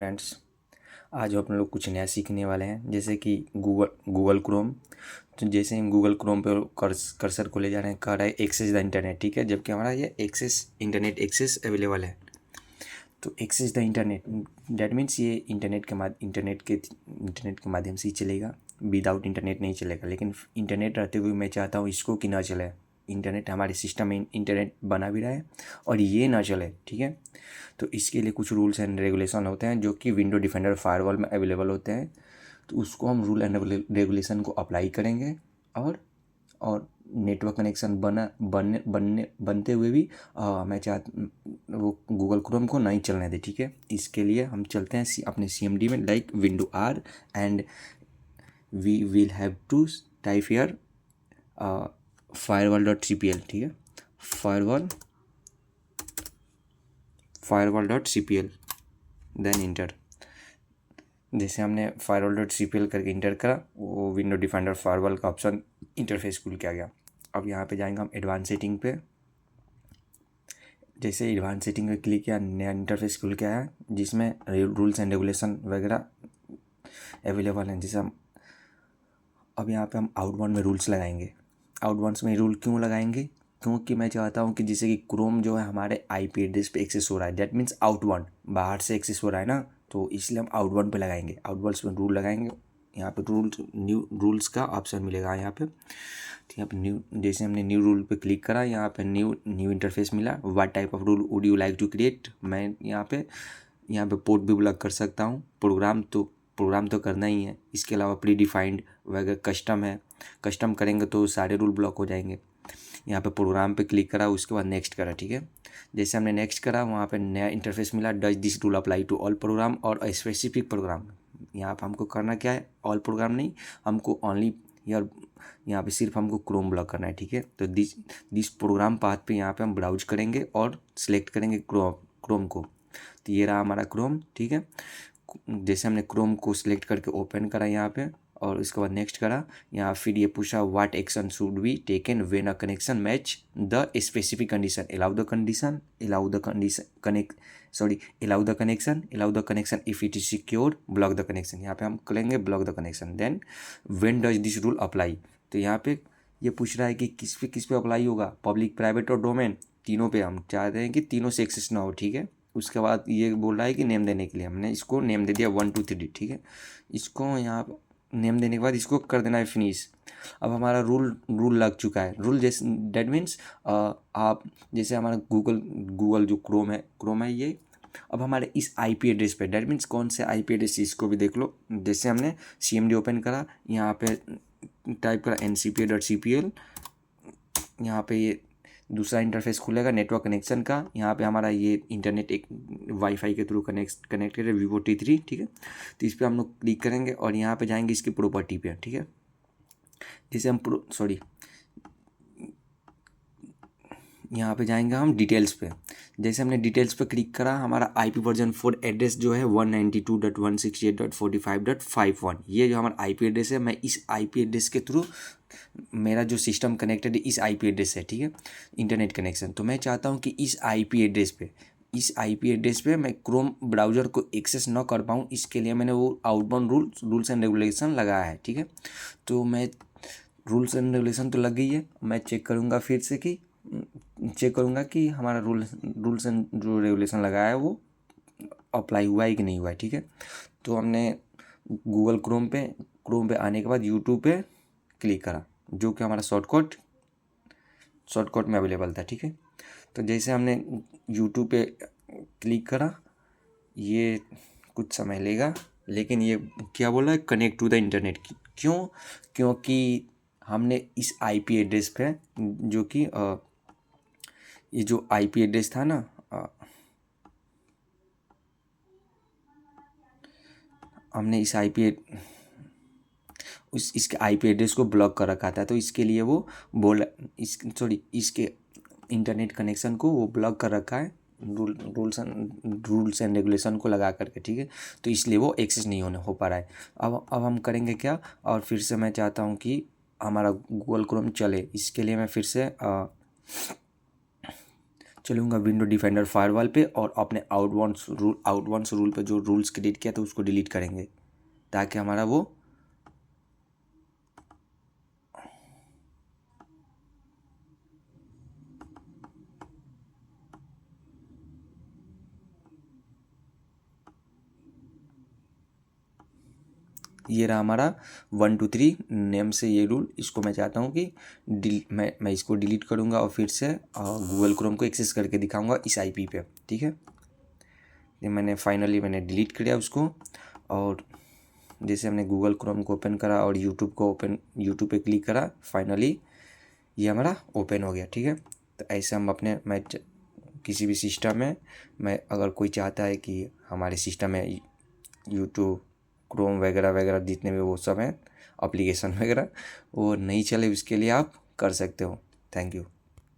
Friends, आज हम लोग कुछ नया सीखने वाले हैं। जैसे कि गूगल क्रोम। तो जैसे हम गूगल क्रोम पे कर्सर को ले जा रहे हैं, कह रहा है एक्सेस द इंटरनेट, ठीक है। जबकि हमारा ये इंटरनेट एक्सेस अवेलेबल है। तो access the internet that means ये इंटरनेट के माध्यम से ही चलेगा, विदाउट इंटरनेट नहीं चलेगा। लेकिन इंटरनेट रहते हुए मैं चाहता हूँ इसको कि ना चले। इंटरनेट हमारे सिस्टम में इंटरनेट बना भी रहा है और ये ना चले, ठीक है। तो इसके लिए कुछ रूल्स एंड रेगुलेशन होते हैं जो कि विंडो डिफेंडर फायरवॉल में अवेलेबल होते हैं। तो उसको हम रूल एंड रेगुलेशन को अप्लाई करेंगे और नेटवर्क कनेक्शन बनते हुए भी मैं वो गूगल क्रोम को नहीं चलने दे, ठीक है। इसके लिए हम चलते हैं अपने CMD में, like window R, and we will have to type here firewall.cpl, ठीक है। firewall.cpl, then inter. जैसे हमने firewall.cpl करके इंटर करा, वो विंडो डिफेंडर फायरवॉल का ऑप्शन इंटरफेस खुल के आ गया। अब यहाँ पे जाएंगे हम एडवांस सेटिंग पे। जैसे एडवांस सेटिंग पे क्लिक किया, नया इंटरफेस खुल के आया जिसमें रूल्स एंड रेगुलेशन वगैरह अवेलेबल हैं। जैसे हम अब यहाँ पे हम आउटबाउंड में रूल्स लगाएंगे। आउटबाउंड्स में रूल क्यों लगाएंगे? क्योंकि मैं चाहता हूँ कि जैसे कि क्रोम जो है हमारे IP एड्रेस पे एक्सेस हो रहा है, दैट मीन्स आउटबाउंड, बाहर से एक्सेस हो रहा है ना, तो इसलिए हम आउटबाउंड पे लगाएंगे। आउटबाउंड्स में रूल लगाएंगे। यहाँ पे न्यू रूल्स का ऑप्शन मिलेगा यहाँ पे। तो यहाँ पे न्यू, जैसे हमने न्यू रूल पे क्लिक करा, यहाँ पे न्यू इंटरफेस मिला। What type of rule would you like to create. मैं यहाँ पे पोर्ट भी ब्लॉक कर सकता हूँ। प्रोग्राम तो करना ही है। इसके अलावा प्री डिफाइंड वगैरह कस्टम है, कस्टम करेंगे तो सारे रूल ब्लॉक हो जाएंगे। यहाँ पे प्रोग्राम पे क्लिक करा, उसके बाद नेक्स्ट करा, ठीक है। जैसे हमने नेक्स्ट करा, वहाँ पे नया इंटरफेस मिला, does this rule apply to all program और स्पेसिफिक प्रोग्राम। यहाँ पे हमको करना क्या है, ऑल प्रोग्राम नहीं, हमको ओनली यहाँ पे सिर्फ हमको क्रोम ब्लॉक करना है, ठीक है। तो दिस प्रोग्राम पाथ पे यहाँ पे हम ब्राउज करेंगे और सिलेक्ट करेंगे क्रोम को। तो ये रहा हमारा क्रोम, ठीक है। जैसे हमने क्रोम को सिलेक्ट करके ओपन करा यहाँ पे और उसके बाद नेक्स्ट करा, यहाँ फिर ये पूछा what action should be taken when a connection match the specific condition, allow the connection if it is secure, block the connection. यहाँ पे हम करेंगे block the connection. Then when does this rule apply, तो यहाँ पे ये पूछ रहा है कि किस पे अप्लाई होगा, पब्लिक, प्राइवेट और डोमेन, तीनों पे। हम चाहते हैं कि तीनों से एक्सेस ना हो, ठीक है। उसके बाद ये बोल रहा है कि नेम देने के लिए, हमने इसको नेम दे दिया 1 2 3, ठीक है। इसको यहाँ नेम देने के बाद इसको कर देना है फिनिश। अब हमारा रूल लग चुका है। रूल जैसे डैट मीन्स आप जैसे हमारा गूगल जो क्रोम है ये अब हमारे इस IP एड्रेस पे, डैट मीन्स कौन से IP एड्रेस, इसको भी देख लो। जैसे हमने CMD ओपन करा, यहाँ पे टाइप करा ncpa.cpl, यहाँ पे ये दूसरा इंटरफेस खुलेगा नेटवर्क कनेक्शन का। यहाँ पे हमारा ये इंटरनेट एक वाईफाई के थ्रू कनेक्टेड है, Vivo T3, ठीक है। तो इस पर हम लोग क्लिक करेंगे और यहाँ पे जाएंगे इसकी प्रॉपर्टी पे, ठीक है। जैसे हम यहाँ पे जाएंगे हम डिटेल्स पे। जैसे हमने डिटेल्स पे क्लिक करा, हमारा IP वर्जन 4 एड्रेस जो है 192.168.45.51, ये जो हमारा IP एड्रेस है, मैं इस IP एड्रेस के थ्रू, मेरा जो सिस्टम कनेक्टेड है इस IP एड्रेस है, ठीक है, इंटरनेट कनेक्शन। तो मैं चाहता हूँ कि इस IP एड्रेस पे मैं क्रोम ब्राउज़र को एक्सेस ना कर पाऊँ, इसके लिए मैंने वो आउटबाउंड रूल्स एंड रेगुलेशन लगाया है, ठीक है। तो मैं रूल्स एंड रेगुलेशन तो लग गई है, मैं चेक करूँगा कि हमारा रूल्स एंड जो रेगुलेशन लगाया है वो अप्लाई हुआ है कि नहीं हुआ है, ठीक है। तो हमने गूगल क्रोम पे आने के बाद यूट्यूब पे क्लिक करा, जो कि हमारा शॉर्टकट में अवेलेबल था, ठीक है। तो जैसे हमने यूट्यूब पे क्लिक करा, ये कुछ समय लेगा, लेकिन ये क्या बोला है, कनेक्ट टू द इंटरनेट। क्यों? क्योंकि हमने इस IP एड्रेस पे, जो कि ये जो IP एड्रेस था ना, हमने इस इसके IP एड्रेस को ब्लॉक कर रखा था। तो इसके लिए वो इसके इंटरनेट कनेक्शन को वो ब्लॉक कर रखा है, रूल्स एंड रेगुलेशन को लगा करके, ठीक है। तो इसलिए वो एक्सेस नहीं हो पा रहा है। अब हम करेंगे क्या, और फिर से मैं चाहता हूँ कि हमारा गूगल क्रोम चले, इसके लिए मैं फिर से चलूँगा विंडो डिफेंडर फायरवॉल पे और अपने आउटवांस रूल पे जो रूल्स क्रिएट किया था उसको डिलीट करेंगे, ताकि हमारा वो ये रहा हमारा 1 2 3 नेम से ये रूल। इसको मैं चाहता हूँ कि मैं इसको डिलीट करूँगा और फिर से गूगल क्रोम को एक्सेस करके दिखाऊँगा इस आईपी पे। ठीक है, ये मैंने डिलीट किया उसको। और जैसे हमने गूगल क्रोम को ओपन करा और यूट्यूब पे क्लिक करा, फाइनली ये हमारा ओपन हो गया। ठीक है, तो ऐसे हम किसी भी सिस्टम में अगर कोई चाहता है कि हमारे सिस्टम में यूट्यूब क्रोम वगैरह वगैरह जितने भी वो सब हैं एप्लीकेशन वगैरह वो नहीं चले, उसके लिए आप कर सकते हो। Thank you.